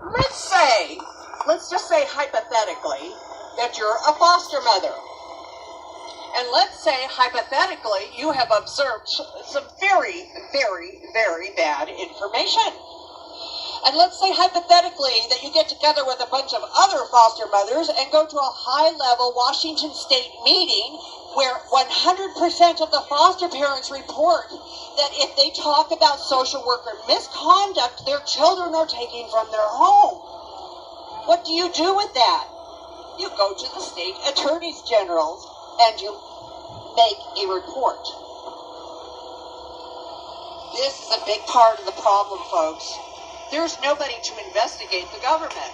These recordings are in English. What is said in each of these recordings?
let's just say hypothetically that you're a foster mother. And let's say hypothetically you have observed some very, very, very bad information. And let's say hypothetically that you get together with a bunch of other foster mothers and go to a high-level Washington State meeting where 100% of the foster parents report that if they talk about social worker misconduct, their children are taken from their home. What do you do with that? You go to the state attorneys general and you make a report. This is a big part of the problem, folks. There's nobody to investigate the government.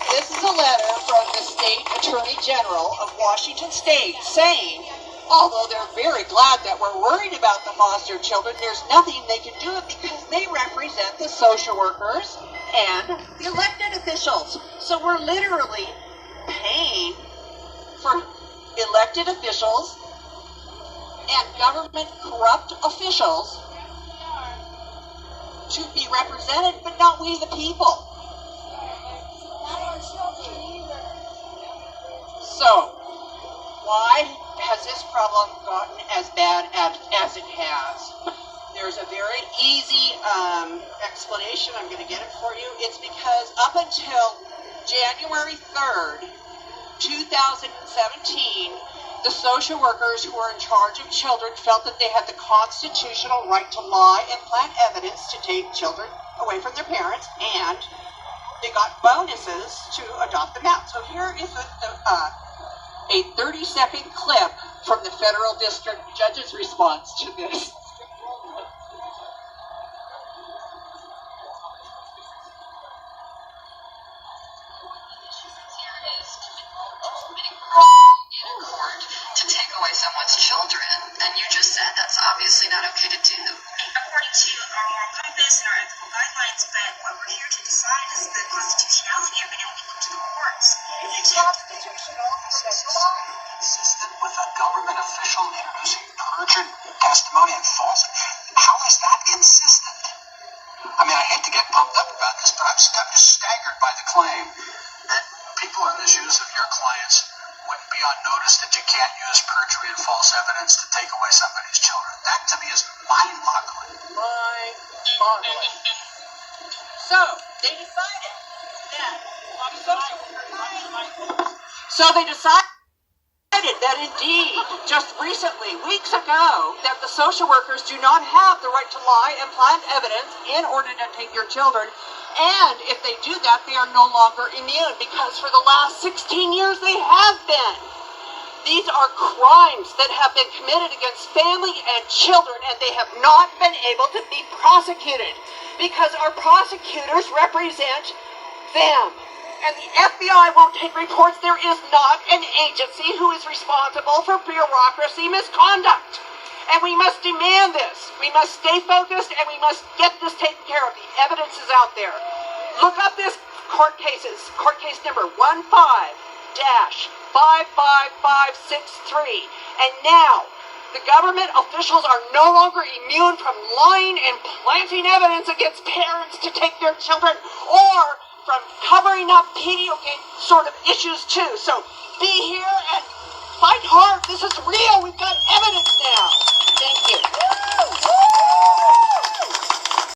This is a letter from the State Attorney General of Washington State saying, although they're very glad that we're worried about the foster children, there's nothing they can do because they represent the social workers and the elected officials. So we're literally paying for elected officials and government corrupt officials to be represented, but not we the people. So, why has this problem gotten as bad as it has? There's a very easy explanation. I'm going to get it for you. It's because up until January 3rd, 2017, the social workers who were in charge of children felt that they had the constitutional right to lie and plant evidence to take children away from their parents, and they got bonuses to adopt them out. So here is a 30-second clip from the federal district judge's response to this. Someone's children, and you just said that's obviously not okay to do. According to our moral compass and our ethical guidelines, but what we're here to decide is the constitutionality of it, and we look to the courts. It's constitutional. Consistent with a government official introducing perjured testimony and false. How is that consistent? I mean, I hate to get pumped up about this, but I'm just staggered by the claim that people in the shoes of your clients wouldn't be on notice that you can't use perjury and false evidence to take away somebody's children. That, to me, is mind-boggling. Mind-boggling. So, they decided that indeed, just recently, weeks ago, that the social workers do not have the right to lie and plant evidence in order to take your children. And if they do that, they are no longer immune, because for the last 16 years they have been. These are crimes that have been committed against family and children, and they have not been able to be prosecuted because our prosecutors represent them. And the FBI won't take reports. There is not an agency who is responsible for bureaucracy misconduct. And we must demand this. We must stay focused, and we must get this taken care of. The evidence is out there. Look up this court cases. Court case number 15-55563. And now, the government officials are no longer immune from lying and planting evidence against parents to take their children, or from covering up Pediogate sort of issues too. So be here and fight hard. This is real. We've got evidence now. Thank you.